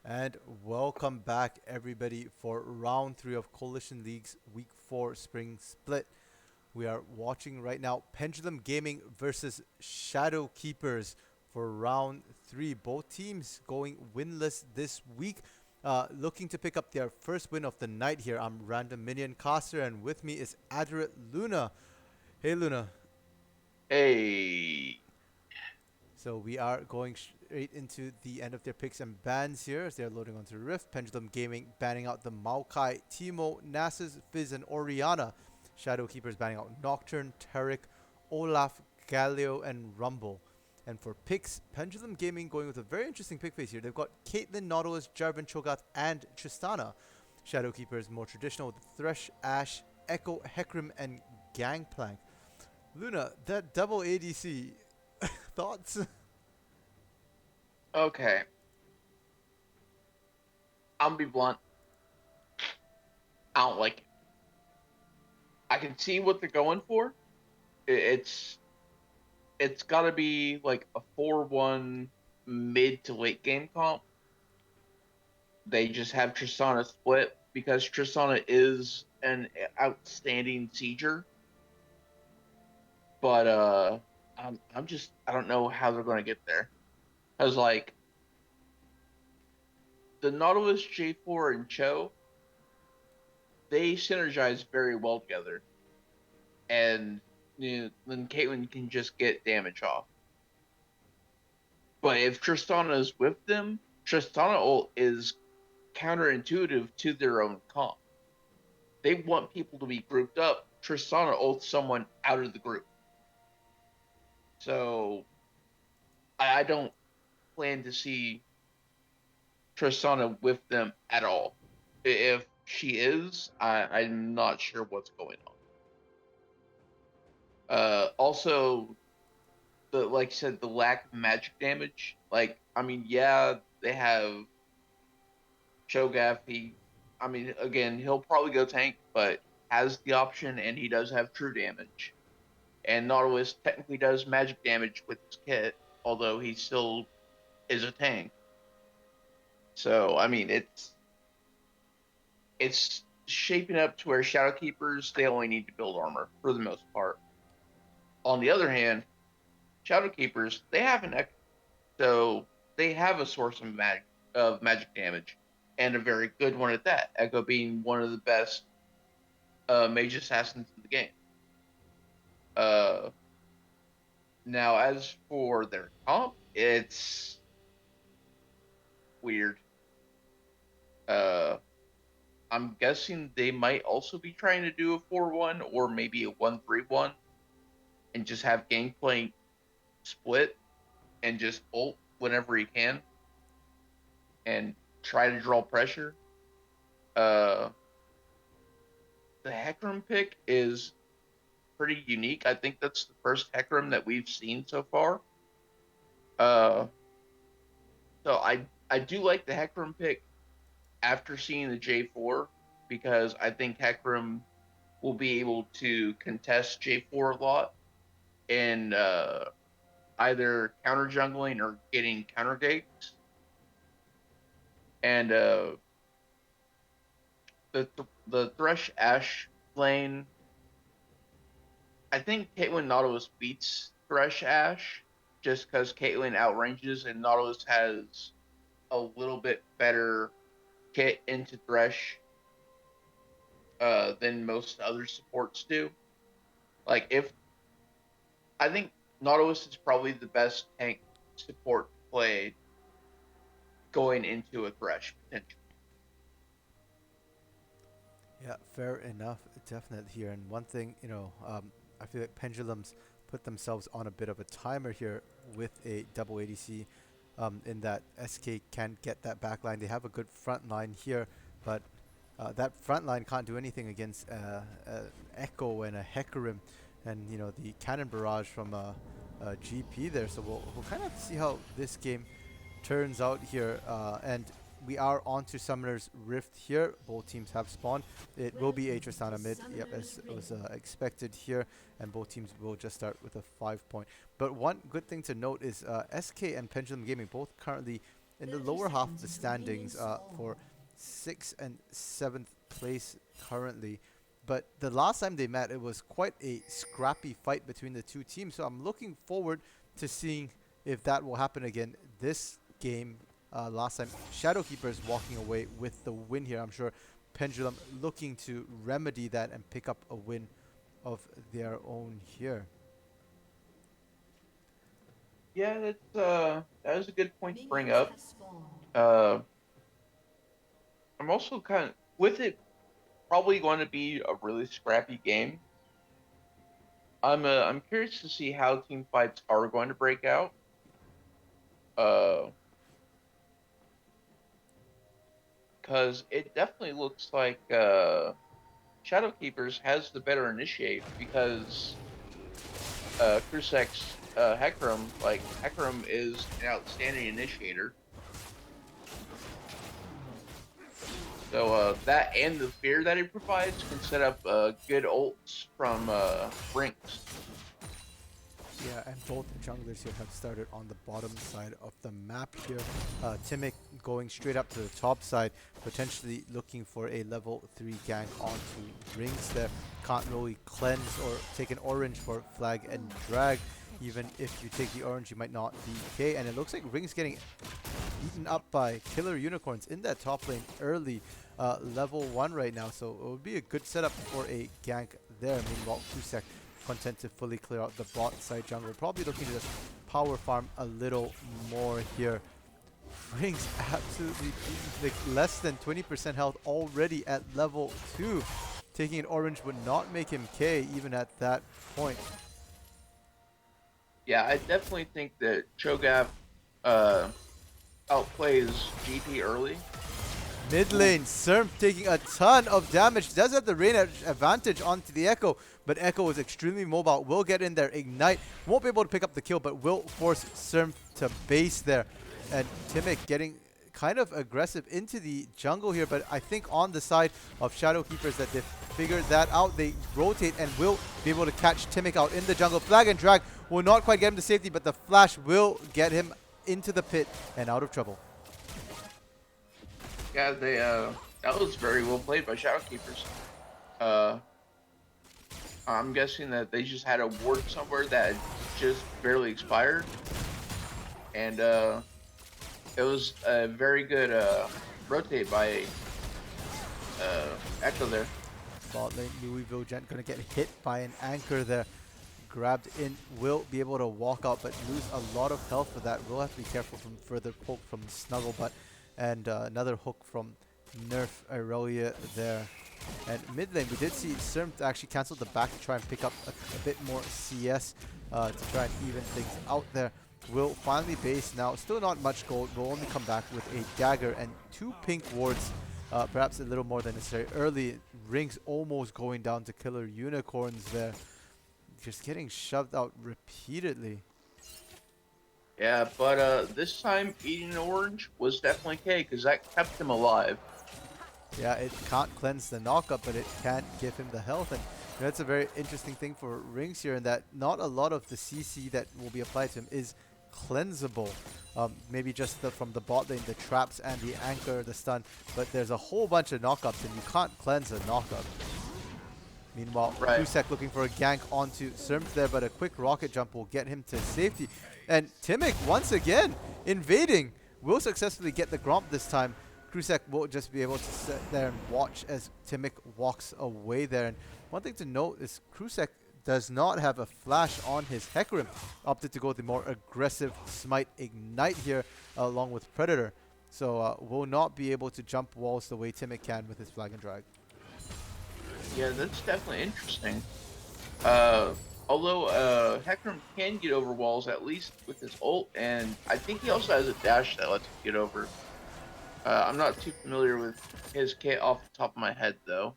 And welcome back, everybody, for round three of Coalition League's Week 4 Spring Split. We are watching right now Pendulum Gaming versus Shadow Keepers for round three. Both teams going winless this week, looking to pick up their first win of the night here. I'm Random Minion Caster, and with me is Adderate Luna. Hey, Luna. Hey, So we are going straight into the end of their picks and bans here as they're loading onto Rift. Pendulum Gaming banning out the Maokai, Timo, Nasus, Fizz, and Oriana. Shadow Keepers banning out Nocturne, Tarek, Olaf, Galio, and Rumble. And for picks, Pendulum Gaming going with a very interesting pick phase here. They've got Caitlyn, Nautilus, Jarvan, Cho'Gath, and Tristana. Shadow Keepers more traditional with Thresh, Ashe, Echo, Hecarim, and Gangplank. Luna, that double ADC, thoughts? okay. I'll be blunt. I don't like it. I can see what they're going for. It's it's got to be like a 4-1 mid to late game comp. They just have Tristana split because Tristana is an outstanding sieger, but I'm just I don't know how they're going to get there. Cuz like the Nautilus J4 and Cho, they synergize very well together. And then Caitlyn can just get damage off. But if Tristana is with them, Tristana ult is counterintuitive to their own comp. They want people to be grouped up. Tristana ults someone out of the group. So I don't plan to see Tristana with them at all. If she is, I'm not sure what's going on. Also, the like I said, the lack of magic damage. Like, I mean, yeah, they have Cho'Gath. I mean, again, he'll probably go tank, but has the option, and he does have true damage. And Nautilus technically does magic damage with his kit, although he still is a tank. So, I mean, it's shaping up to where Shadowkeepers they only need to build armor for the most part. On the other hand, Shadowkeepers they have an echo, so they have a source of magic damage, and a very good one at that. Echo being one of the best mage assassins in the game. Uh, Now, as for their comp, it's weird. Uh, I'm guessing they might also be trying to do a 4-1 or maybe a 1-3-1 and just have Gangplank split and just ult whenever he can and try to draw pressure. Uh, the Hecarim pick is pretty unique. I think that's the first Hecarim that we've seen so far. Uh, so I do like the Hecarim pick after seeing the J4 because I think Hecarim will be able to contest J4 a lot in either counter jungling or getting counter gates. And the Thresh Ashe lane, I think Caitlyn Nautilus beats Thresh Ashe just because Caitlyn outranges and Nautilus has a little bit better kit into Thresh than most other supports do. Like if I think Nautilus is probably the best tank support play going into a Thresh potential. Yeah, fair enough. Definitely here. And one thing, I feel like Pendulums put themselves on a bit of a timer here with a double ADC, in that SK can't get that back line. They have a good front line here, but that front line can't do anything against Echo and a Hecarim and, the cannon barrage from a GP there. So we'll kind of see how this game turns out here. And we are on to Summoner's Rift here. Both teams have spawned. It will be a Tristana mid, yep, as was expected here, and both teams will just start with a 5 point. But one good thing to note is SK and Pendulum Gaming both currently in the 30 lower half of seconds the until minions standings spawn. for 6th and 7th place currently. But the last time they met, it was quite a scrappy fight between the two teams. So I'm looking forward to seeing if that will happen again this game. Last time, Shadowkeepers walking away with the win here. I'm sure Pendulum looking to remedy that and pick up a win of their own here. Yeah, that is a good point to bring Minions up. have spawned. Uh, I'm also kind of with it probably going to be a really scrappy game. I'm curious to see how team fights are going to break out. Uh, because it definitely looks like Shadowkeepers has the better initiate because Crusek's Hecarim, like Hecarim is an outstanding initiator. So that and the fear that it provides can set up good ults from Rinks. Yeah, and both junglers here have started on the bottom side of the map here. Timic going straight up to the top side, potentially looking for a level 3 gank onto Rings there. Can't really cleanse or take an orange for flag and drag. Even if you take the orange, you might not DK. And it looks like Rings getting eaten up by killer unicorns in that top lane early. Level 1 right now, so it would be a good setup for a gank there. Meanwhile, Kusek content to fully clear out the bot side jungle. Probably looking to just power farm a little more here. Rings absolutely like less than 20% health already at level 2. Taking an orange would not make him K even at that point. Yeah, I definitely think that Cho'Gath uh, outplays GP early. Mid Ooh. lane, Serm taking a ton of damage. Does have the rain advantage onto the Echo, but Echo is extremely mobile. Will get in there, ignite. Won't be able to pick up the kill, but will force Serm to base there. And Timic getting kind of aggressive into the jungle here, but I think on the side of Shadowkeepers that they've figured that out. They rotate and will be able to catch Timic out in the jungle. Flag and drag will not quite get him to safety, but the flash will get him into the pit and out of trouble. Yeah, they that was very well played by Shadowkeepers. Uh, I'm guessing that they just had a ward somewhere that just barely expired, and it was a very good rotate by Echo there. Bot lane, Louisville Gent gonna get hit by an anchor there. Grabbed in, will be able to walk out, but lose a lot of health for that. We'll have to be careful from further poke from Snugglebutt. And another hook from Nerf Irelia there. And mid lane, we did see Serm actually cancel the back to try and pick up a bit more CS to try and even things out there. Will finally base now. Still not much gold. Will only come back with a dagger and 2 pink wards. Perhaps a little more than necessary. Early, Rings almost going down to killer unicorns there. Just getting shoved out repeatedly. Yeah, but this time eating an orange was definitely K because that kept him alive. Yeah, it can't cleanse the knockup, but it can give him the health. And that's a very interesting thing for Rings here in that not a lot of the CC that will be applied to him is cleansable. Maybe just from the bot lane, the traps and the anchor, the stun. But there's a whole bunch of knockups and you can't cleanse a knockup. Meanwhile, Right. Kusek looking for a gank onto Serms there, but a quick rocket jump will get him to safety. And Timic, once again, invading, will successfully get the Gromp this time. Krusek will just be able to sit there and watch as Timic walks away there. And one thing to note is Krusek does not have a flash on his Hecarim. Opted to go the more aggressive Smite Ignite here along with Predator. So will not be able to jump walls the way Timic can with his Flag and Drag. Yeah, that's definitely interesting. Although Hecarim can get over walls at least with his ult, and I think he also has a dash that lets him get over. I'm not too familiar with his kit off the top of my head though.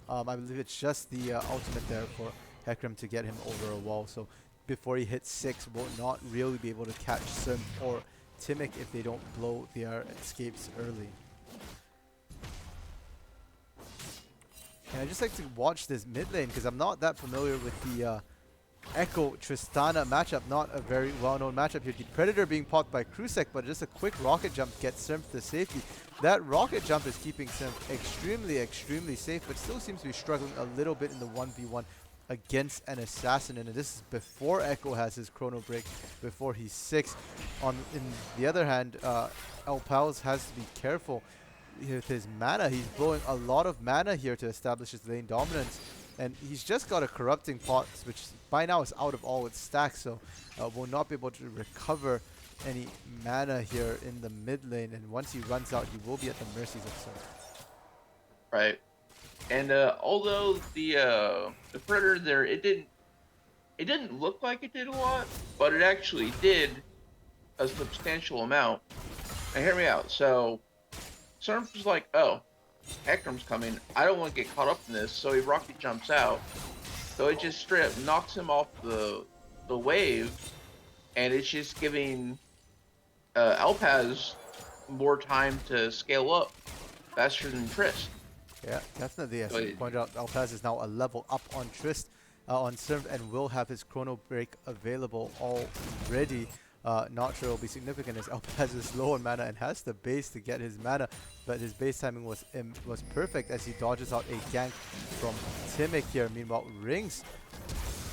I believe it's just the ultimate there for Hecarim to get him over a wall. So before he hits 6, will not really be able to catch Sim or Timic if they don't blow their escapes early. And I just like to watch this mid lane because I'm not that familiar with the Echo Tristana matchup, not a very well-known matchup here. The Predator being popped by Krusek, but just a quick rocket jump gets Symph to safety. That rocket jump is keeping Symph extremely safe, but still seems to be struggling a little bit in the 1v1 against an assassin, and this is before Echo has his chrono break, before he's 6. In the other hand, Pals has to be careful with his mana. He's blowing a lot of mana here to establish his lane dominance, and he's just got a corrupting pot, which by now is out of all its stacks, so will not be able to recover any mana here in the mid lane, and once he runs out, he will be at the mercies of Symph. Right. And although the Predator there, it didn't look like it did a lot, but it actually did a substantial amount. Now hear me out. So Surf was like, oh, Hecarim's coming. I don't want to get caught up in this, so he rocket jumps out. So it just straight up knocks him off the wave, and it's just giving Alpaz more time to scale up faster than Trist. Yeah, definitely. As you pointed out, Alpaz is now a level up on Trist, on Symph, and will have his chrono break available already. Not sure it'll be significant as Alpaz is low on mana and has the base to get his mana, but his base timing was perfect as he dodges out a gank from Timic here. Meanwhile, Rings,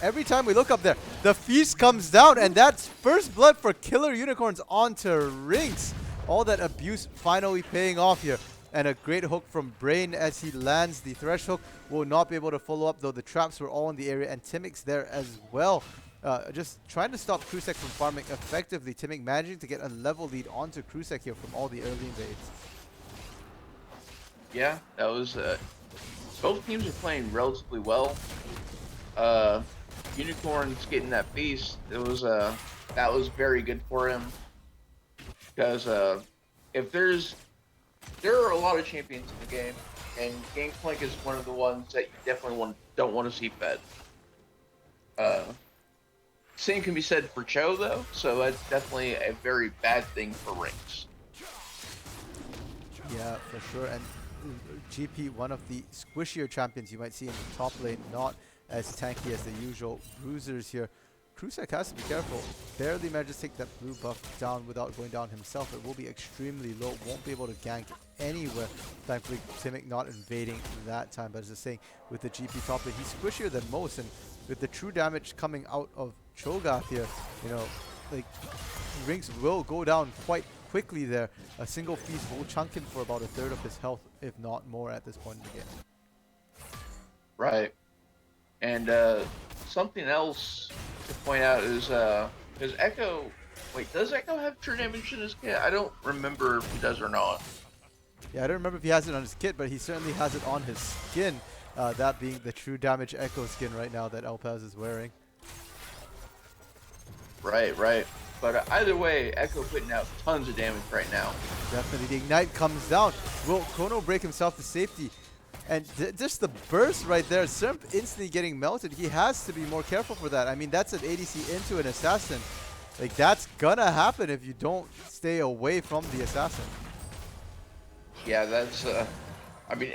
every time we look up there, the feast comes down, and that's first blood for Killer Unicorns onto Rings. All that abuse finally paying off here. And a great hook from Brain as he lands the thresh hook. Will not be able to follow up, though the traps were all in the area, and Timic's there as well. Just trying to stop Krusek from farming effectively. Timic managing to get a level lead onto Krusek here from all the early invades. Yeah, that was both teams are playing relatively well. Unicorns getting that feast, that was very good for him, because if there are a lot of champions in the game, and Gangplank is one of the ones that you definitely don't want to see fed. Same can be said for Cho, though, so that's definitely a very bad thing for Rings. Yeah, for sure. And GP, one of the squishier champions you might see in the top lane, not as tanky as the usual bruisers here. Krusek has to be careful. Barely manages to take that blue buff down without going down himself. It will be extremely low. Won't be able to gank anywhere. Thankfully, Timic not invading that time. But as I was saying, with the GP top lane, he's squishier than most. And with the true damage coming out of Cho'Gath here, you know, like, Rings will go down quite quickly there. A single feast will chunk him for about a third of his health, if not more, at this point in the game. Right. And something else to point out is Echo. Wait, does Echo have true damage in his kit? I don't remember if he does or not. Yeah, I don't remember if he has it on his kit, but he certainly has it on his skin. That being the true damage Echo skin right now that Alpaz is wearing. Right, right. But either way, Echo putting out tons of damage right now. Definitely. The Ignite comes down. Will Chrono break himself to safety? And just the burst right there, Symph instantly getting melted. He has to be more careful for that. I mean, that's an ADC into an assassin. Like, that's gonna happen if you don't stay away from the assassin. Yeah, that's, I mean,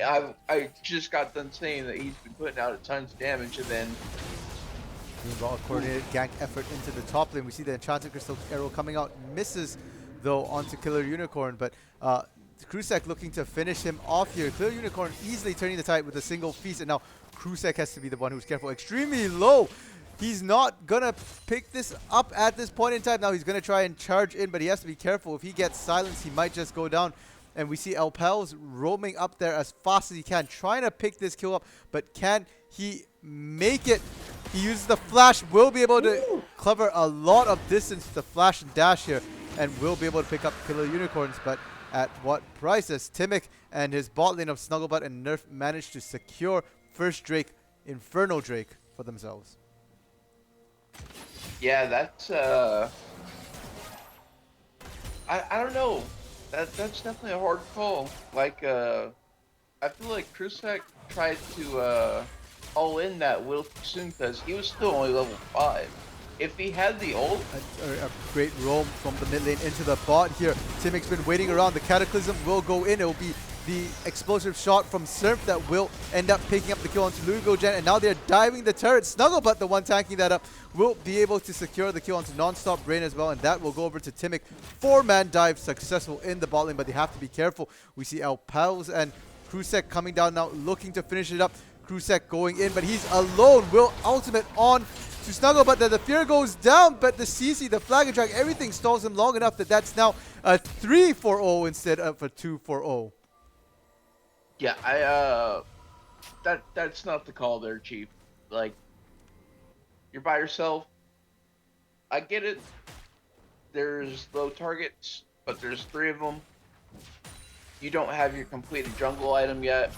I just got done saying that he's been putting out a tons of damage, and then... Meanwhile, a coordinated gank effort into the top lane. We see the Enchanted Crystal arrow coming out. Misses, though, onto Killer Unicorn, but... Krusek looking to finish him off here. Killer Unicorn easily turning the tide with a single feast, and now Krusek has to be the one who's careful. Extremely low. He's not gonna pick this up at this point in time. Now he's gonna try and charge in, but he has to be careful. If he gets silenced, he might just go down. And we see Alpels roaming up there as fast as he can, trying to pick this kill up, but can he make it? He uses the flash, will be able to cover a lot of distance with the flash and dash here, and will be able to pick up Killer Unicorns, but at what price? As Timic and his bot lane of Snugglebutt and Nerf managed to secure first Drake, Inferno Drake, for themselves. Yeah, that's I don't know. That's definitely a hard call. Like I feel like Krusek tried to all in that Will soon because he was still only level 5. If he had the ult... A great roam from the mid lane into the bot here. Timic's been waiting around. The Cataclysm will go in. It will be the explosive shot from Surf that will end up picking up the kill onto Louisville Gen, and now they're diving the turret. Snugglebutt, the one tanking that up, will be able to secure the kill onto Non-Stop Brain as well, and that will go over to Timic. 4-man dive successful in the bot lane, but they have to be careful. We see Alpals and Krusek coming down now, looking to finish it up. Krusek going in, but he's alone. Will ultimate on to Snugglebutt. The fear goes down, but the CC, the flag and track, everything stalls him long enough that that's now a 3-4-0 instead of a 2-4-0. Yeah, that's not the call there, Chief. Like, you're by yourself. I get it. There's low targets, but there's 3 of them. You don't have your completed jungle item yet.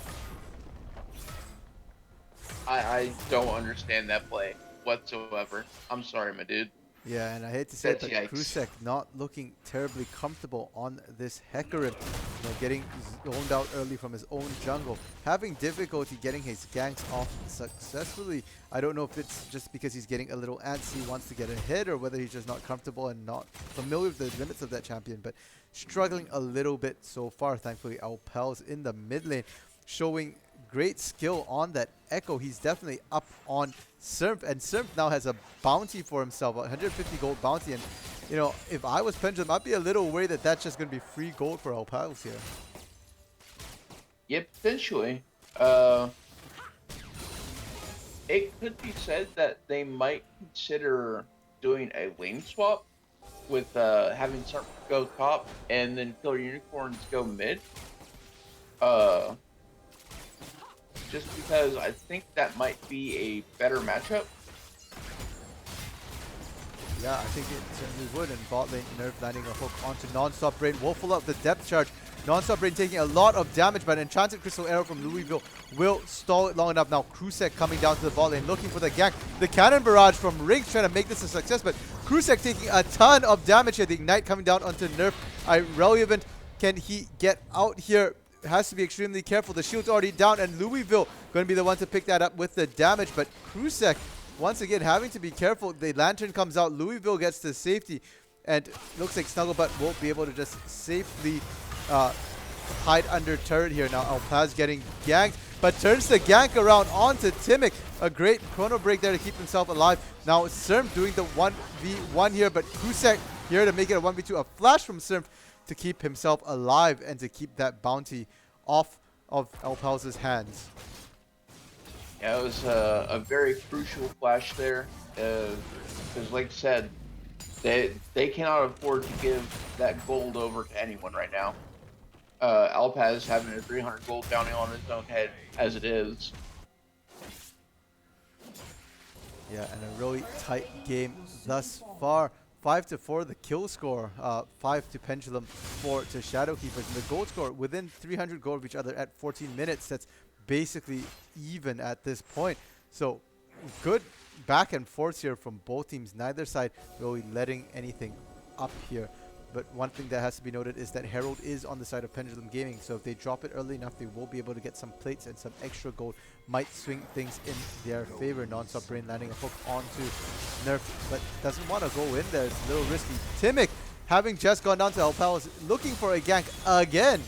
I don't understand that play whatsoever. I'm sorry, my dude. Yeah, and I hate to say it, That's but yikes. Krusek not looking terribly comfortable on this Hecarim. You know, getting zoned out early from his own jungle. Having difficulty getting his ganks off successfully. I don't know if it's just because he's getting a little antsy, wants to get ahead, or whether he's just not comfortable and not familiar with the limits of that champion. But struggling a little bit so far. Thankfully, Alpal's in the mid lane, showing great skill on that Echo. He's definitely up on Surf, and Surf now has a bounty for himself, a 150 gold bounty. And you know, if I was Pendulum, I'd be a little worried that that's just going to be free gold for Alpals here. Yeah, potentially. It could be said that they might consider doing a lane swap with having Surf go top and then Killer Unicorns go mid. Just because I think that might be a better matchup. Yeah, I think it certainly would. And bot lane, Nerf landing a hook onto Non-Stop Brain. Will pull up the depth charge. Non-Stop Brain taking a lot of damage, but an Enchanted Crystal Arrow from Louisville will stall it long enough. Now Krusek coming down to the bot lane, looking for the gank. The Cannon Barrage from Riggs trying to make this a success, but Krusek taking a ton of damage here. The Ignite coming down onto Nerf. Irrelevant. Can he get out here? Has to be extremely careful. The shield's already down, and Louisville going to be the one to pick that up with the damage. But Krusek, once again, having to be careful. The Lantern comes out. Louisville gets to safety, and looks like Snugglebutt won't be able to just safely hide under turret here. Now Alpaz getting ganked, but turns the gank around onto Timic. A great chrono break there to keep himself alive. Now Serm doing the 1v1 here, but Krusek here to make it a 1v2. A flash from Serm to keep himself alive and to keep that bounty off of Alpal's hands. Yeah, it was a very crucial flash there. Because like I said, they cannot afford to give that gold over to anyone right now. Alpaz having a 300 gold bounty on his own head as it is. Yeah, and a really tight game thus far. 5-4 the kill score, 5 to Pendulum, 4 to Shadowkeepers, and the gold score within 300 gold of each other at 14 minutes. That's basically even at this point. So good back and forth here from both teams. Neither side really letting anything up here. But one thing that has to be noted is that Herald is on the side of Pendulum Gaming, so if they drop it early enough, they will be able to get some plates and some extra gold. Might swing things in their favor. Non-Stop Brain landing a hook onto Nerf, but doesn't want to go in there. It's a little risky. Timic, having just gone down to Alpal, is looking for a gank again,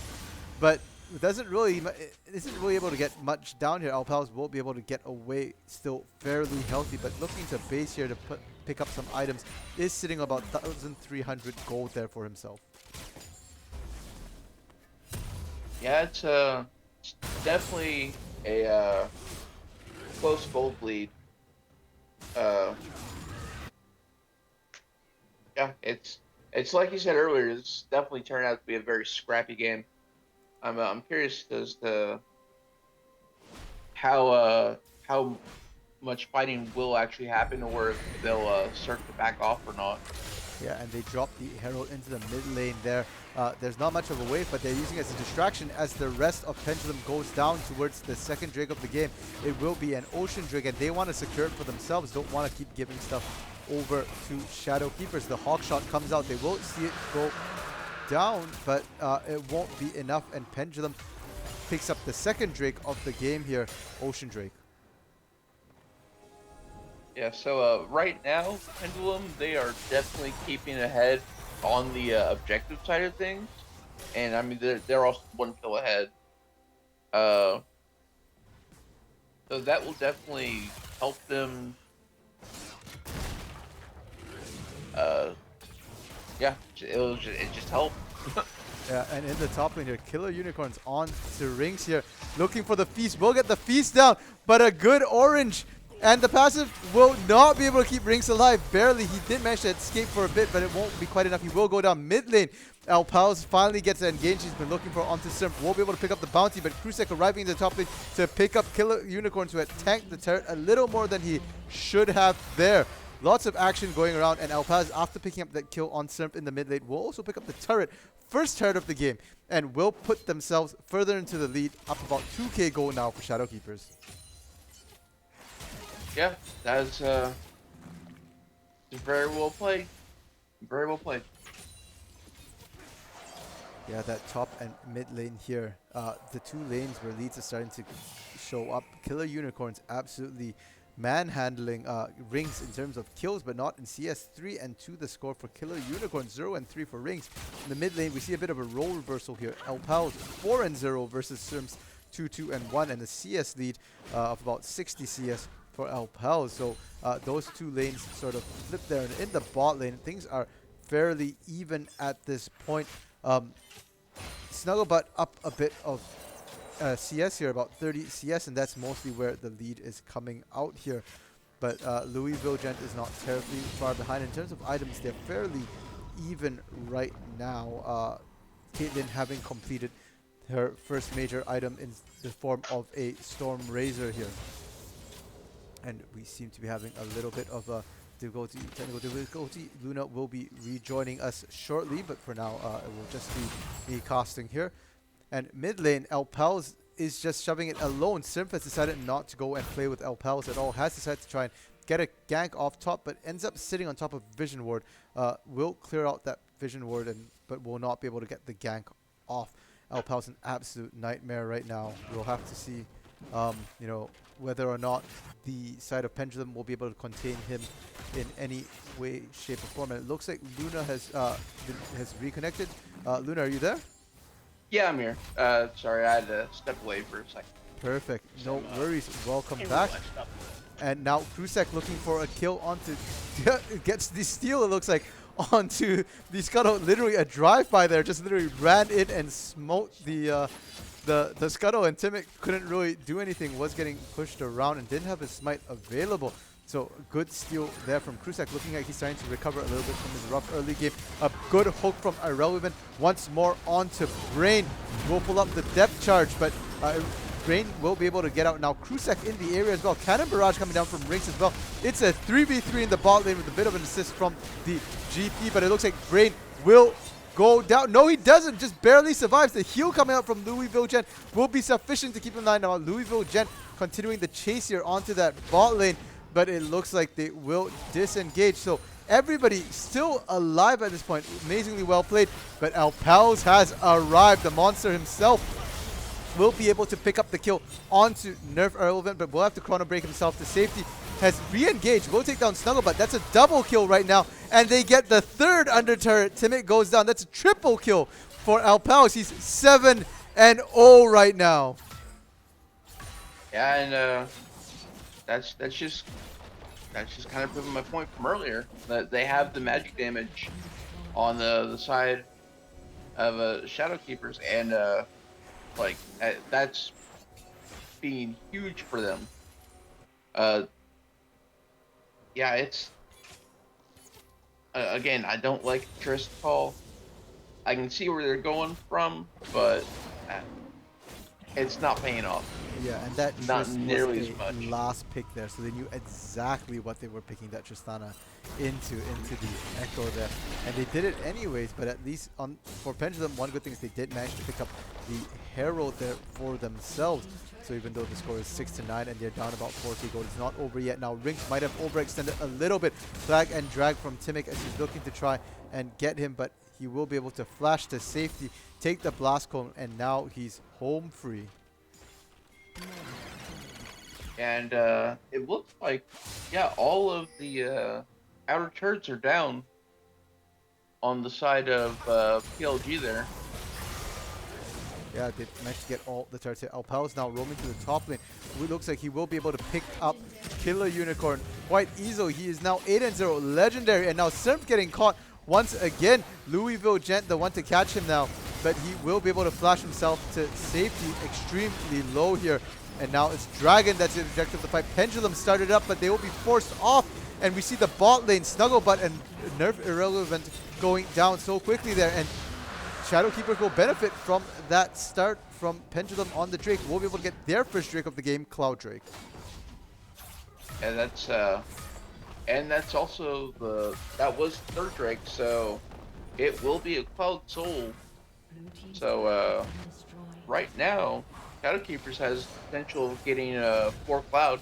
but isn't really able to get much down here. Alpals will be able to get away still fairly healthy, but looking to base here to pick up some items. Is sitting about 1,300 gold there for himself. Yeah, it's definitely a close gold lead. Yeah, it's like you said earlier. It's definitely turned out to be a very scrappy game. I'm curious as to how much fighting will actually happen, or if they'll start to back off or not. Yeah, and they drop the Herald into the mid lane there. There's not much of a wave, but they're using it as a distraction as the rest of Pendulum goes down towards the second Drake of the game. It will be an Ocean Drake, and they want to secure it for themselves. Don't want to keep giving stuff over to Shadow Keepers. The Hawk Shot comes out. They won't see it go down, but it won't be enough, and Pendulum picks up the second Drake of the game here, Ocean Drake. Yeah, so right now, Pendulum, they are definitely keeping ahead on the objective side of things. And I mean, they're also 1 kill ahead. Uh, so that will definitely help them. Uh, yeah, it just help. Yeah, and in the top lane here, Killer Unicorns on to Rings here, looking for the feast. Will get the feast down, but a good orange. And the passive will not be able to keep Rings alive. Barely. He did manage to escape for a bit, but it won't be quite enough. He will go down mid lane. Alpals finally gets engaged. He's been looking for onto Simp. Won't be able to pick up the bounty, but Krusek arriving in the top lane to pick up Killer Unicorns, who had tanked the turret a little more than he should have there. Lots of action going around, and Alpaz, after picking up that kill on Simp in the mid lane, will also pick up the turret, first turret of the game, and will put themselves further into the lead, up about 2k gold now for Shadowkeepers. Yeah, that's very well played. Very well played. Yeah, that top and mid lane here, the two lanes where leads are starting to show up. Killer Unicorns absolutely manhandling Rings in terms of kills, but not in CS. 3 and 2 the score for Killer Unicorns, 0 and 3 for Rings. In the mid lane, we see a bit of a role reversal here. El Pals 4 and 0 versus Sims 2 and 1, and a CS lead of about 60 CS for El Pals. So those two lanes sort of flip there, and in the bot lane, things are fairly even at this point. Snugglebutt up a bit of CS here, about 30 CS, and that's mostly where the lead is coming out here. But Louisville Gent is not terribly far behind. In terms of items, they're fairly even right now. Caitlyn having completed her first major item in the form of a Storm Razor here. And we seem to be having a little bit of a technical difficulty. Luna will be rejoining us shortly, but for now, it will just be me casting here. And mid lane, Alpals is just shoving it alone. Simp has decided not to go and play with Alpals at all. Has decided to try and get a gank off top, but ends up sitting on top of Vision Ward. Will clear out that Vision Ward, but will not be able to get the gank off. Alpals an absolute nightmare right now. We'll have to see, you know, whether or not the side of Pendulum will be able to contain him in any way, shape, or form. And it looks like Luna has reconnected. Luna, are you there? Yeah, I'm here. Sorry, I had to step away for a second. Perfect. No worries. Welcome back. And now Krusek looking for a kill onto gets the steal, it looks like, onto the Scuttle. Literally a drive-by there. Just literally ran in and smote the Scuttle, and Timic couldn't really do anything. Was getting pushed around and didn't have his smite available. So good steal there from Krusek, looking like he's trying to recover a little bit from his rough early game. A good hook from Irrelevant. Once more onto Brain. Will pull up the depth charge, but Brain will be able to get out now. Krusek in the area as well. Cannon Barrage coming down from Rings as well. It's a 3v3 in the bot lane with a bit of an assist from the GP, but it looks like Brain will go down. No, he doesn't. Just barely survives. The heal coming out from Louisville Gen will be sufficient to keep in line. Now Louisville Gen continuing the chase here onto that bot lane, but it looks like they will disengage. So everybody still alive at this point. Amazingly well played, but Alpals has arrived. The monster himself will be able to pick up the kill onto Nerf Irrelevant, but will have to chrono break himself to safety. Has re-engaged, will take down Snugglebutt. That's a double kill right now, and they get the third under turret. Timic goes down. That's a triple kill for Alpals. He's 7 and 0 right now. Yeah, and that's just kind of proving my point from earlier, that they have the magic damage on the side of Shadowkeepers, and like that's being huge for them. Yeah, it's again, I don't like Trist call. I can see where they're going from, but it's not paying off. Yeah, and that Not Trist nearly was as much. a last pick there, so they knew exactly what they were picking that Tristana into the Echo there. And they did it anyways, but at least for Pendulum, one good thing is they did manage to pick up the Herald there for themselves. So even though the score is 6-9 and they're down about 4k gold, it's not over yet. Now Rings might have overextended a little bit. Flag and drag from Timic as he's looking to try and get him, but he will be able to flash to safety, take the blast cone, and now he's home free. And it looks like, yeah, all of the outer turrets are down on the side of PLG there. Yeah, they managed to get all the turrets here. Alpal's now roaming to the top lane. It looks like he will be able to pick up Killer Unicorn quite easily. He is now 8-0 legendary, and now Simp getting caught once again. Louisville Gent, the one to catch him now, but he will be able to flash himself to safety extremely low here. And now it's Dragon that's the objective of the fight. Pendulum started up, but they will be forced off. And we see the bot lane Snugglebutt and Nerf Irrelevant going down so quickly there. And Shadowkeepers will benefit from that start from Pendulum on the Drake. We'll be able to get their first Drake of the game, Cloud Drake. And that's also that was third Drake, so it will be a Cloud Soul. So right now, Shadowkeepers has potential of getting 4 Cloud,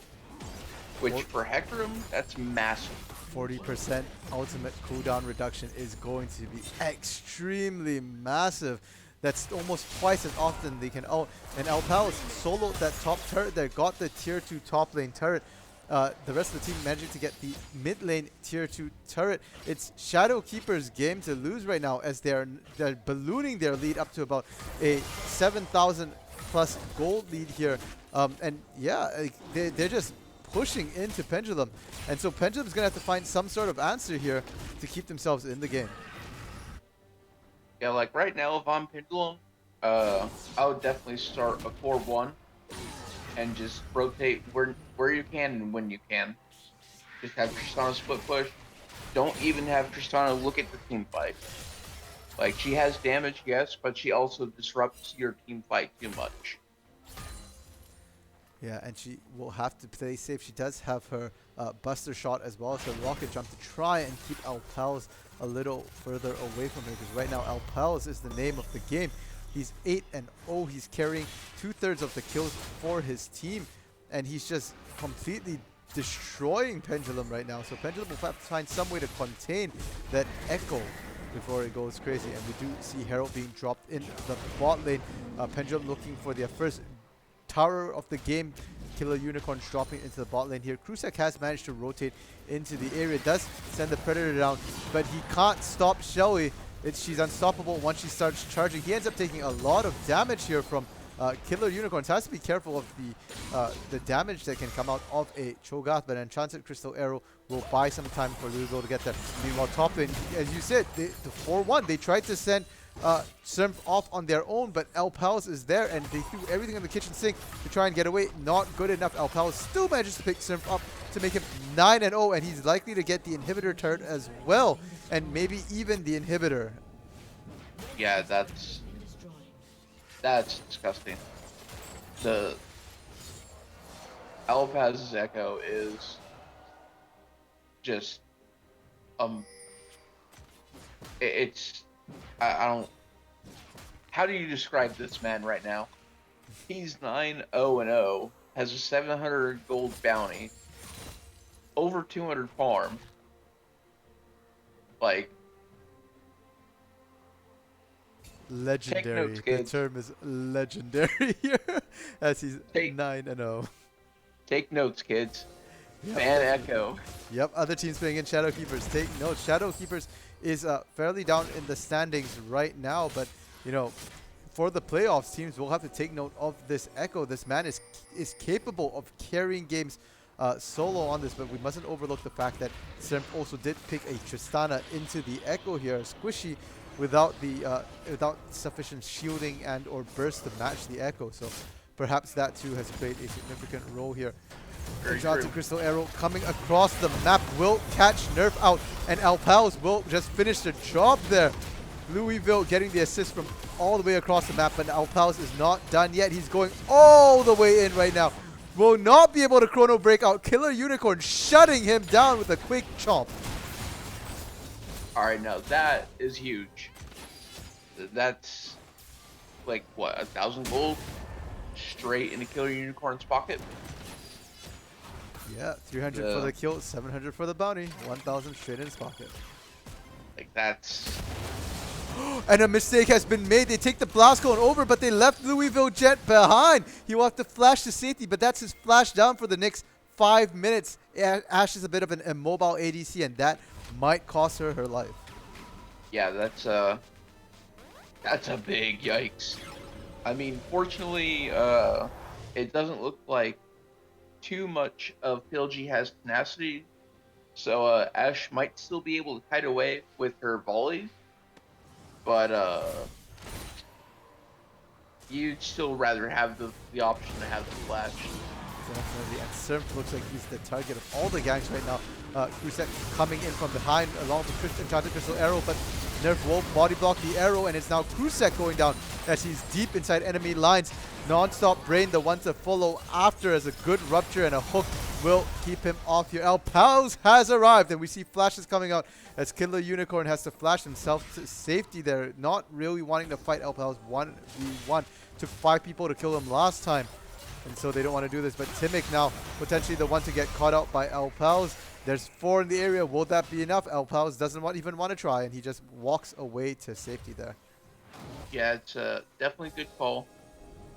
which for Hecarim, that's massive. 40% ultimate cooldown reduction is going to be extremely massive. That's almost twice as often they can ult. And Alpals soloed that top turret there, got the tier 2 top lane turret. The rest of the team managing to get the mid lane tier 2 turret. It's Shadowkeeper's game to lose right now, as they're ballooning their lead up to about a 7,000 plus gold lead here. And yeah, they're just pushing into Pendulum. And so Pendulum's going to have to find some sort of answer here to keep themselves in the game. Yeah, like right now, if I'm Pendulum, I would definitely start a 4-1 and just rotate where you can and when you can. Just have Tristana split push. Don't even have Tristana look at the team fight. Like, she has damage, yes, but she also disrupts your team fight too much. Yeah, and she will have to play safe. She does have her Buster Shot as well as her Rocket Jump to try and keep Alpals a little further away from her, because right now Alpals is the name of the game. He's 8-0. He's carrying 2/3 of the kills for his team, and he's just completely destroying Pendulum right now. So Pendulum will have to find some way to contain that echo before it goes crazy. And we do see Herald being dropped in the bot lane. Pendulum looking for their first tower of the game. Killer Unicorns dropping into the bot lane here. Krusek has managed to rotate into the area, does send the Predator down, but he can't stop Shelly. She's unstoppable once she starts charging. He ends up taking a lot of damage here from Killer Unicorns. Has to be careful of the damage that can come out of a Cho'Gath, but Enchanted Crystal Arrow will buy some time for Louisville to get there. Meanwhile, top lane, as you said, the 4-1, they tried to send Shrimp off on their own, but Alpals is there, and they threw everything in the kitchen sink to try and get away. Not good enough. Alpals still manages to pick Shrimp up to make him 9-0, and he's likely to get the inhibitor turret as well, and maybe even the inhibitor. Yeah, that's disgusting. The Alpaz's Echo is just it's I don't. How do you describe this man right now? He's 9-0-0, has a 700 gold bounty, over 200 farm. Like, legendary. Notes, the term is legendary here, as he's 9-0. Take notes, kids. Yep. Fan Echo. Yep, other teams playing in Shadowkeepers. Take note. Shadowkeepers is fairly down in the standings right now, but you know, for the playoffs, teams will have to take note of this Echo. This man is capable of carrying games solo on this, but we mustn't overlook the fact that Simp also did pick a Tristana into the Echo here, Squishy, without sufficient shielding and or burst to match the Echo. So perhaps that too has played a significant role here. Enchanted Crystal Arrow coming across the map will catch Nerf out, and Alpals will just finish the job there. Louisville getting the assist from all the way across the map, but Alpals is not done yet. He's going all the way in right now. Will not be able to chrono break out. Killer Unicorn shutting him down with a quick chomp. Alright, now that is huge. That's like, what, 1,000 gold straight into Killer Unicorn's pocket? Yeah, 300 for the kill, 700 for the bounty, 1,000 straight in his pocket. Like, that's... And a mistake has been made. They take the blast cone over, but they left Louisville Jet behind. He will have to flash to safety, but that's his flash down for the next 5 minutes. Ashe is a bit of an immobile ADC, and that might cost her her life. Yeah, that's a big yikes. I mean, fortunately, it doesn't look like too much of PLG has tenacity, so Ash might still be able to kite away with her volleys, but you'd still rather have the option to have the flash. Definitely, and Surf looks like he's the target of all the ganks right now. Krusek coming in from behind along with Enchanted Crystal Arrow, but Nerf will body block the arrow, and it's now Krusek going down as he's deep inside enemy lines. Non-stop Brain, the one to follow after, as a good rupture and a hook will keep him off here. El Pals has arrived, and we see flashes coming out as Killer Unicorn has to flash himself to safety there. Not really wanting to fight El Pals 1v1. Took 5 people to kill him last time, and so they don't want to do this. But Timic now potentially the one to get caught out by El Pals. There's 4 in the area. Will that be enough? El Pals doesn't even want to try, and he just walks away to safety there. Yeah, it's definitely a good call.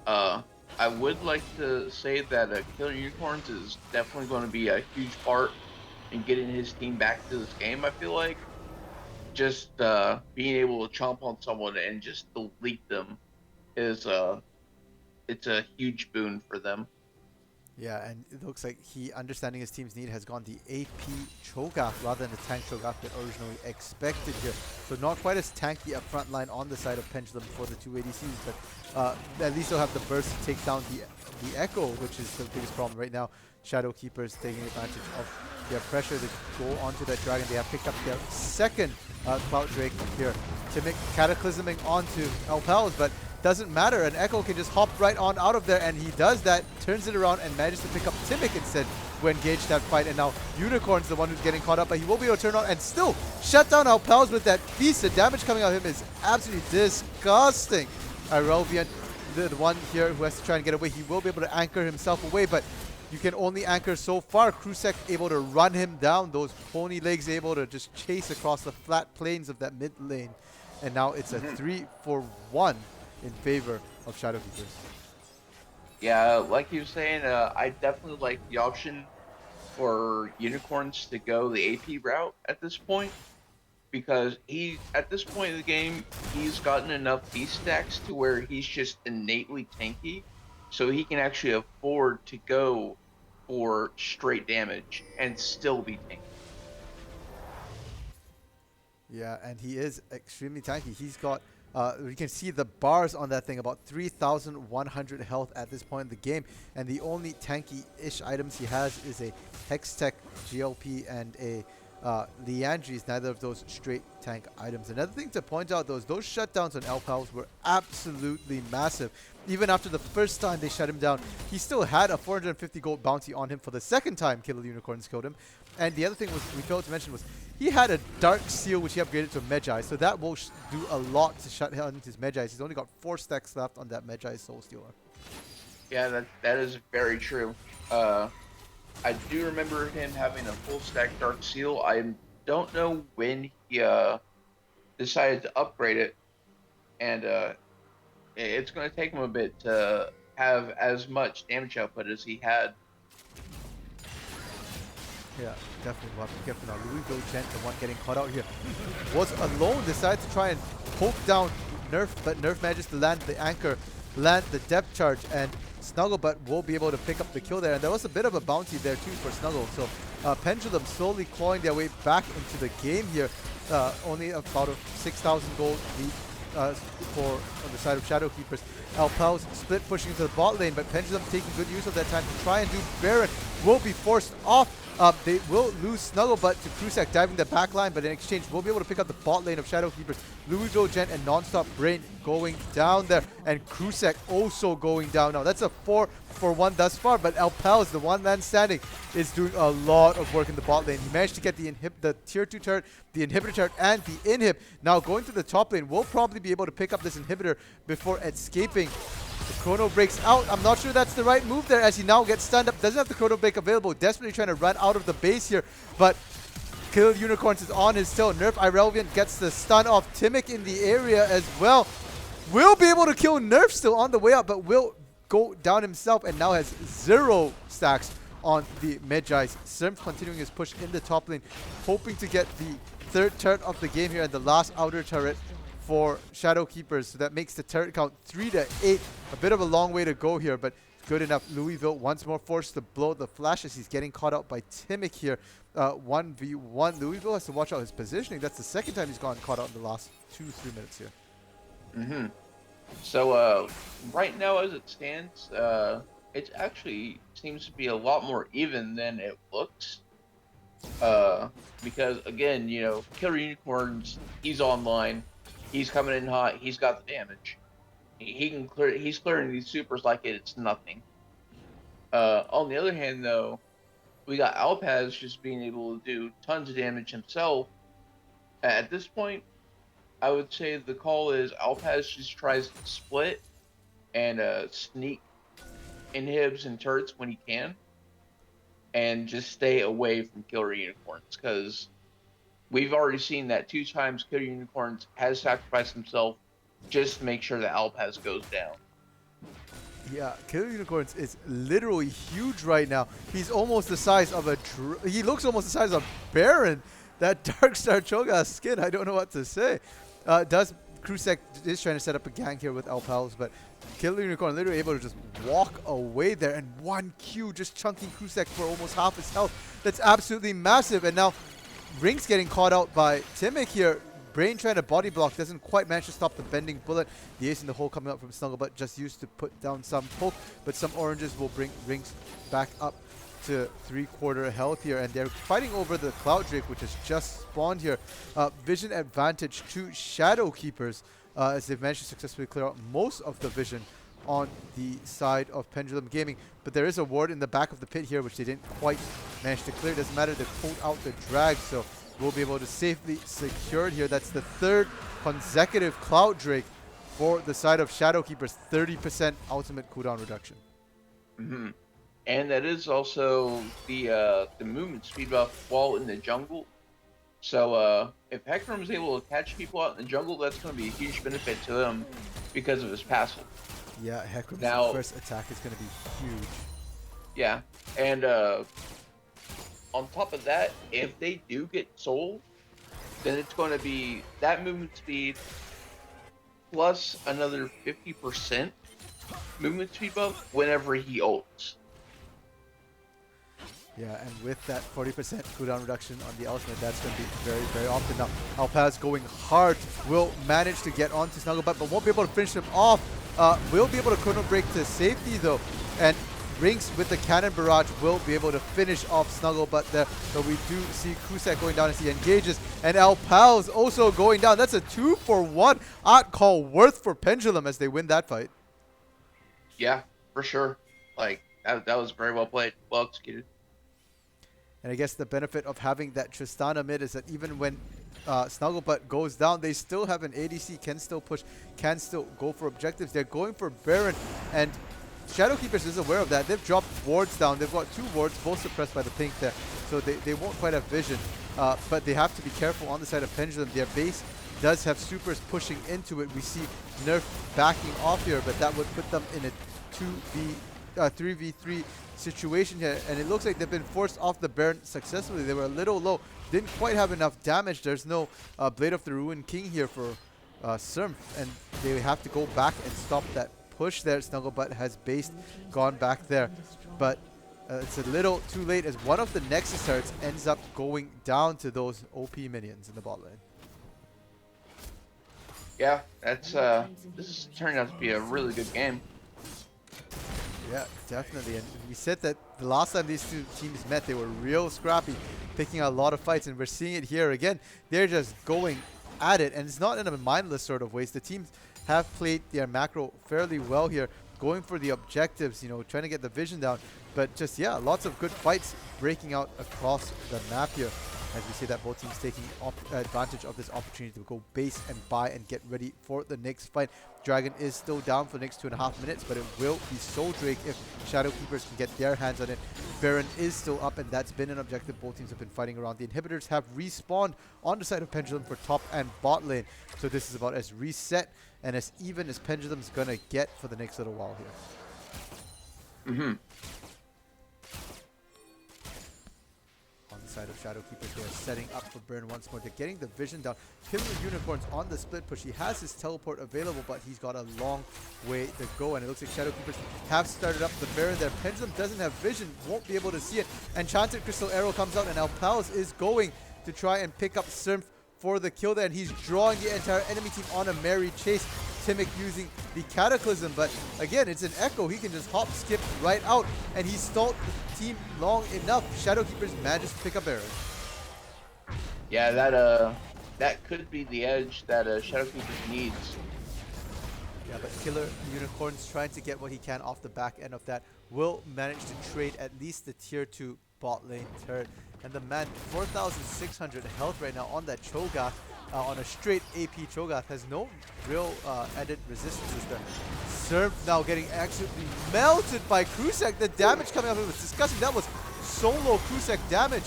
Uh, I would like to say that Killer Unicorns is definitely going to be a huge part in getting his team back to this game. I feel like just being able to chomp on someone and just delete them is it's a huge boon for them. Yeah, and it looks like he, understanding his team's need, has gone the AP Cho'Gath rather than the tank Cho'Gath that originally expected here. So not quite as tanky a front line on the side of Pendulum for the 2 ADCs, but at least they'll have the burst to take down the Echo, which is the biggest problem right now. Shadow Keepers taking advantage of their pressure to go onto that dragon. They have picked up their second Cloud Drake here. Timic cataclysming onto El Pals, but doesn't matter. An Echo can just hop right on out of there, and he does that, turns it around, and manages to pick up Timic instead when engaged that fight. And now Unicorn's the one who's getting caught up, but he will be able to turn on and still shut down El Pals with that beast. The damage coming out of him is absolutely disgusting. Irelvian, the one here who has to try and get away, he will be able to anchor himself away, but you can only anchor so far. Krusek able to run him down. Those pony legs able to just chase across the flat plains of that mid lane. And now it's a 3-for-1 in favor of Shadow Keepers. Yeah, like you were saying, I definitely like the option for Unicorns to go the AP route at this point, because at this point in the game, he's gotten enough beast stacks to where he's just innately tanky, so he can actually afford to go for straight damage and still be tanky. Yeah, and he is extremely tanky. He's got, you can see the bars on that thing, about 3,100 health at this point in the game. And the only tanky-ish items he has is a Hextech GLP and a Liandry's, neither of those straight tank items. Another thing to point out, though, is those shutdowns on El Pals were absolutely massive. Even after the first time they shut him down, he still had a 450 gold bounty on him for the second time Killer Unicorns killed him. And the other thing was we failed to mention was he had a Dark Seal which he upgraded to Magi, so that will do a lot to shut down his Magi. He's only got 4 stacks left on that Magi Soul Stealer. Yeah, that is very true. I do remember him having a full stack Dark Seal. I don't know when he decided to upgrade it, and it's going to take him a bit to have as much damage output as he had. Yeah, definitely. We'll have to be careful now. Louisville Gent, the one getting caught out here, was alone, decided to try and poke down Nerf, but Nerf manages to land the anchor, land the depth charge, and Snugglebutt will be able to pick up the kill there. And there was a bit of a bounty there too for Snuggle. So Pendulum slowly clawing their way back into the game here. Only about a 6,000 gold lead on the side of Shadow Keepers. El Pals split pushing into the bot lane, but Pendulum taking good use of that time to try and do Baron. Will be forced off. They will lose Snugglebutt to Krusek diving the back line, but in exchange we'll be able to pick up the bot lane of Shadow Keepers. Louisville Gent and Nonstop Brain going down there, and Krusek also going down now. That's a 4-for-1 thus far, but El Pals, the one man standing, is doing a lot of work in the bot lane. He managed to get the tier 2 turret, the inhibitor turret, and the inhib. Now going to the top lane, we'll probably be able to pick up this inhibitor before escaping. The chrono breaks out. I'm not sure that's the right move there, as he now gets stunned up. Doesn't have the chrono break available. Desperately trying to run out of the base here, but Kill Unicorns is on his tail. Nerf Irelvian gets the stun off. Timic in the area as well. Will be able to kill Nerf still on the way out, but will go down himself and now has 0 stacks on the Medjais. Serms continuing his push in the top lane, hoping to get the 3rd turret of the game here and the last outer turret for Shadow Keepers. So that makes the turret count 3 to 8. A bit of a long way to go here, but good enough. Louisville once more forced to blow the flashes. He's getting caught out by Timic here. 1v1. Louisville has to watch out his positioning. That's the second time he's gotten caught out in the last 2-3 minutes here. Mm-hmm. So right now, as it stands, it actually seems to be a lot more even than it looks. Because again, you know, Killer Unicorns, he's online, he's coming in hot, he's got the damage. He can clear. He's clearing these supers like it's nothing. On the other hand, though, we got Alpaz just being able to do tons of damage himself. At this point, I would say the call is Alpaz just tries to split and sneak inhibs and turrets when he can, and just stay away from Killer Unicorns, because we've already seen that 2 times Killer Unicorns has sacrificed himself just to make sure that Alpaz goes down. Yeah, Killer Unicorns is literally huge right now. He's almost the size of a... he looks almost the size of Baron. That Darkstar Cho'Gath skin, I don't know what to say. Krusek is trying to set up a gang here with Alpals, but Killer Unicorn literally able to just walk away there, and 1Q just chunking Krusek for almost half his health. That's absolutely massive. And now Rinks getting caught out by Timic here. Brain trying to body block, doesn't quite manage to stop the bending bullet. The ace in the hole coming up from Snugglebutt, just used to put down some poke, but some oranges will bring Rinks back up to 3/4 health here, and they're fighting over the Cloud Drake, which has just spawned here. Vision advantage to Shadow Keepers, as they've managed to successfully clear out most of the vision on the side of Pendulum Gaming. But there is a ward in the back of the pit here, which they didn't quite manage to clear. Doesn't matter, they pulled out the drag, so we'll be able to safely secure it here. That's the 3rd consecutive Cloud Drake for the side of Shadow Keepers. 30% ultimate cooldown reduction. Mm-hmm. And that is also the movement speed buff while in the jungle. So if Hecarim is able to catch people out in the jungle, that's going to be a huge benefit to them because of his passive. Yeah, Hecarim's first attack is going to be huge. Yeah, and on top of that, if they do get sold, then it's going to be that movement speed plus another 50% movement speed buff whenever he ults. Yeah, and with that 40% cooldown reduction on the ultimate, that's going to be very, very often. Now, Alpaz going hard, will manage to get onto Snugglebutt, but won't be able to finish him off. Will be able to chrono break to safety, though. And Rinks with the cannon barrage will be able to finish off Snugglebutt there. So we do see Krusek going down as he engages, and Alpaz also going down. That's a 2-for-1 odd call worth for Pendulum as they win that fight. Yeah, for sure. Like, that was very well played, well executed. And I guess the benefit of having that Tristana mid is that even when Snugglebutt goes down, they still have an ADC, can still push, can still go for objectives. They're going for Baron, and Shadow Keepers is aware of that. They've dropped wards down. They've got 2 wards, both suppressed by the pink there, so they won't quite have vision. But they have to be careful on the side of Pendulum. Their base does have supers pushing into it. We see Nerf backing off here, but that would put them in a 3v3 situation here, and it looks like they've been forced off the Baron successfully. They were a little low, didn't quite have enough damage. There's no Blade of the Ruined King here for Serm, and they have to go back and stop that push there. Snugglebutt has based, gone back there, but it's a little too late as one of the Nexus turrets ends up going down to those OP minions in the bot lane. Yeah, that's this is turning out to be a really good game. Yeah, definitely. And we said that the last time these 2 teams met, they were real scrappy, picking a lot of fights, and we're seeing it here again. They're just going at it, and it's not in a mindless sort of ways. The teams have played their macro fairly well here, going for the objectives, you know, trying to get the vision down. But just, yeah, lots of good fights breaking out across the map here, as we see that both teams taking advantage of this opportunity to go base and buy and get ready for the next fight. Dragon is still down for the next 2.5 minutes, but it will be Soul Drake if Shadow Keepers can get their hands on it. Baron is still up, and that's been an objective both teams have been fighting around. The inhibitors have respawned on the side of Pendulum for top and bot lane, so this is about as reset and as even as Pendulum's gonna get for the next little while here. side of Shadowkeepers. They're setting up for burn once more. They're getting the vision down. Killing the Unicorns on the split push. He has his teleport available, but he's got a long way to go. And it looks like Shadowkeepers have started up the Baron there. Pendulum doesn't have vision, won't be able to see it. Enchanted Crystal Arrow comes out, and Alpals is going to try and pick up Syrmph for the kill there. And he's drawing the entire enemy team on a merry chase. Timic using the Cataclysm, but again, it's an Echo. He can just hop, skip right out, and he stalled the team long enough. Shadowkeepers manages to pick up Baron. Yeah, that could be the edge that Shadowkeepers needs. Yeah, but Killer Unicorn's trying to get what he can off the back end of that. Will manage to trade at least the tier 2 bot lane turret. And the man, 4,600 health right now on that Cho'Gath. On a straight AP Cho'Gath, has no real added resistances there. Syrmph now getting absolutely melted by Krusek. The damage coming up, it was disgusting. That was solo Krusek damage.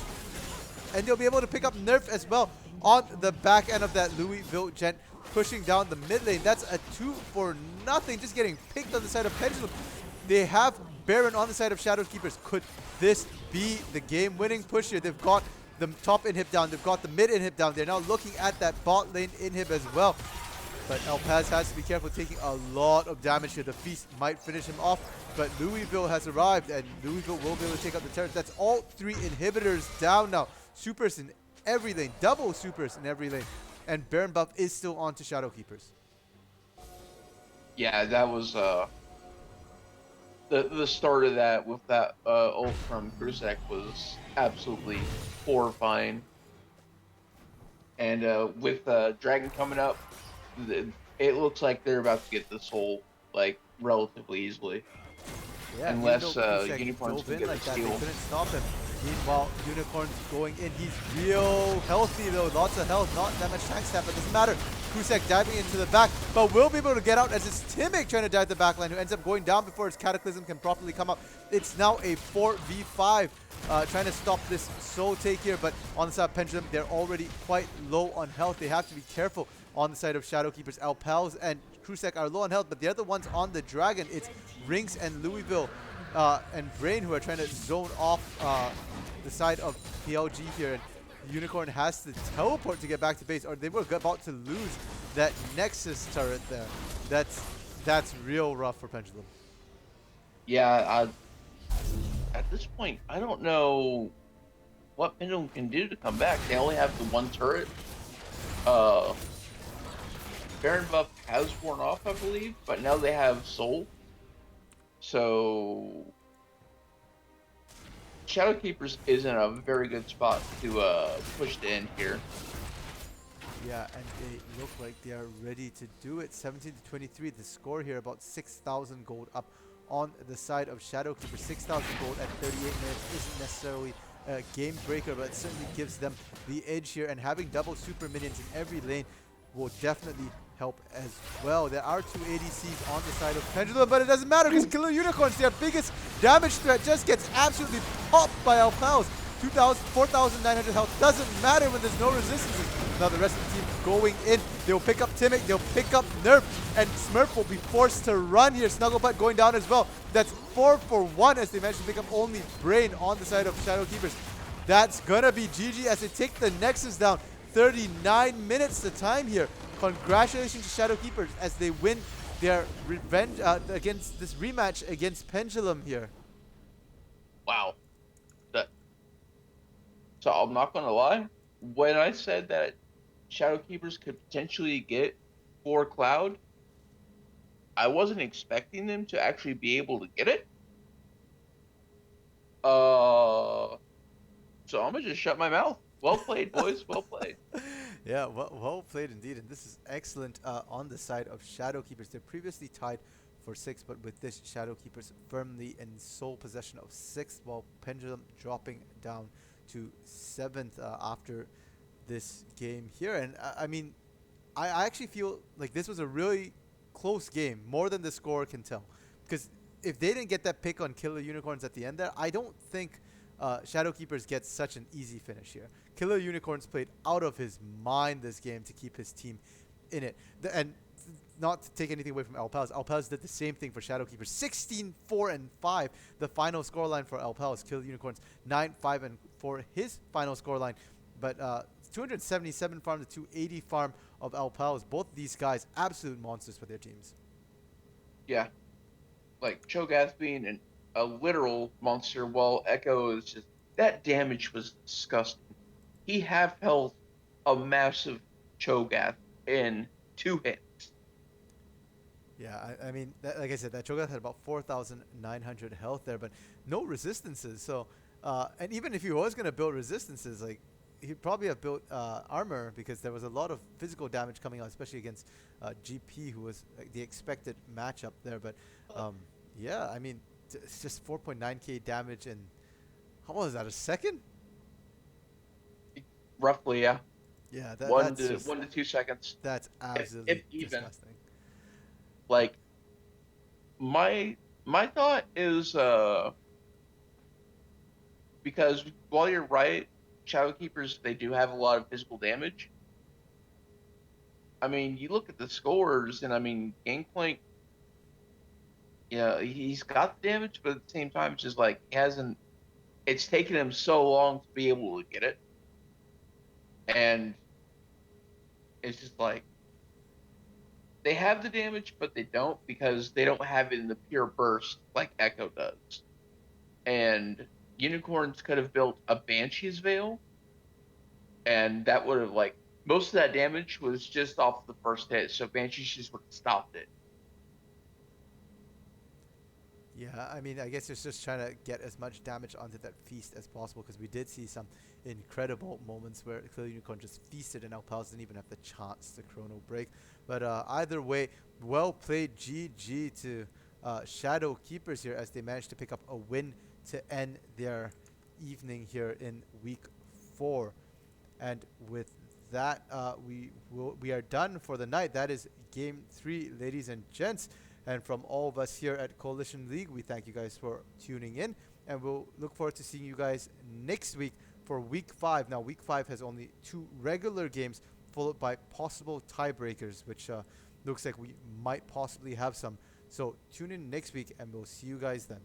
And they'll be able to pick up Nerf as well on the back end of that Louisville Gent, pushing down the mid lane. That's a 2 for nothing, just getting picked on the side of Pendulum. They have Baron on the side of Shadowkeepers. Could this be the game-winning push here? They've got the top inhib down. They've got the mid inhib down. They're now looking at that bot lane inhib as well. But Alpaz has to be careful, taking a lot of damage here. The Feast might finish him off, but Louisville has arrived, and Louisville will be able to take out the turret. That's all 3 inhibitors down now. Supers in every lane. Double supers in every lane. And Baron buff is still on to Shadowkeepers. Yeah, that was the start of that with that ult from Krusek was absolutely horrifying. And with Dragon coming up, it looks like they're about to get this hole like relatively easily. Yeah, unless Unicorns can get like the that, steal. they couldn't stop him. Meanwhile, Unicorn's going in. He's real healthy though, lots of health, not that much tank stat, but doesn't matter. Krusek diving into the back, but will be able to get out as it's Timic trying to dive the backline, who ends up going down before his Cataclysm can properly come up. It's now a 4v5, trying to stop this soul take here, but on the side of Pendulum, they're already quite low on health. They have to be careful on the side of Shadowkeepers. Alpals and Krusek are low on health, but the other ones on the Dragon, it's Rinks and Louisville and Brain who are trying to zone off the side of PLG here. And Unicorn has to teleport to get back to base, or they were about to lose that Nexus turret there. That's real rough for Pendulum. Yeah, at this point, I don't know what Pendulum can do to come back. They only have the one turret. Baron buff has worn off, I believe, but now they have Soul. So Shadowkeepers is in a very good spot to push the end here. Yeah, and they look like they are ready to do it. 17 to 23, the score here, about 6,000 gold up on the side of Shadowkeepers. 6,000 gold at 38 minutes isn't necessarily a game breaker, but it certainly gives them the edge here. And having double super minions in every lane will definitely help as well. There are 2 ADCs on the side of Pendulum, but it doesn't matter because Killer Unicorns, their biggest damage threat, just gets absolutely popped by Alpals. 4,900 health doesn't matter when there's no resistances. Now the rest of the team going in. They'll pick up Timic, they'll pick up Nerf, and Smurf will be forced to run here. Snugglebutt going down as well. That's 4 for 1 as they manage to pick up only Brain on the side of Shadowkeepers. That's gonna be GG as they take the Nexus down. 39 minutes the time here. Congratulations to Shadowkeepers as they win their revenge against this rematch against Pendulum here. Wow. So I'm not gonna lie, when I said that Shadowkeepers could potentially get 4 Cloud, I wasn't expecting them to actually be able to get it. So I'm gonna just shut my mouth. Well played, boys. Well played. Yeah, well played indeed. And this is excellent on the side of Shadowkeepers. They're previously tied for 6, but with this, Shadowkeepers firmly in sole possession of 6th, while Pendulum dropping down to 7th after this game here. And I mean, I actually feel like this was a really close game, more than the score can tell. Because if they didn't get that pick on Killer Unicorns at the end there, I don't think Shadowkeepers gets such an easy finish here. Killer Unicorns played out of his mind this game to keep his team in it. And not to take anything away from Alpaz. Alpaz did the same thing for Shadowkeeper. 16-4-5, the final scoreline for Alpaz. Kill Unicorns 9-5 and for his final scoreline. But 277 farm to 280 farm of Alpaz. Both these guys, absolute monsters for their teams. Yeah, like Cho'Gath being a literal monster, while Echo is just that damage was disgusting. He half health a massive Cho'Gath in 2 hits. Yeah, I mean, like I said, that Cho'Gath had about 4,900 health there, but no resistances. So, and even if he was going to build resistances, like, he'd probably have built armor because there was a lot of physical damage coming out, especially against GP, who was like, the expected matchup there. But um, yeah, I mean, it's just 4.9k damage, and how was that, a second? Roughly, yeah, Yeah, one that's to just, 1 to 2 seconds, that's if absolutely even. disgusting. Like my thought is because while you're right, Shadow Keepers they do have a lot of physical damage. I mean, you look at the scores, and I mean, Gangplank, yeah, he's got the damage, but at the same time, it's just like he hasn't. It's taken him so long to be able to get it, and it's just like they have the damage, but they don't because they don't have it in the pure burst like Echo does. And Unicorns could have built a Banshee's Veil, and that would have like most of that damage was just off the first hit, so Banshee's just would have stopped it. Yeah, I mean, I guess it's just trying to get as much damage onto that feast as possible because we did see some incredible moments where Clear Unicorn just feasted and Alpals didn't even have the chance to chrono break. But either way, well played GG to Shadow Keepers here as they managed to pick up a win to end their evening here in week 4. And with that, we are done for the night. That is game 3, ladies and gents. And from all of us here at Coalition League, we thank you guys for tuning in, and we'll look forward to seeing you guys next week for week 5. Now, week 5 has only 2 regular games, followed by possible tiebreakers, which looks like we might possibly have some. So tune in next week, and we'll see you guys then.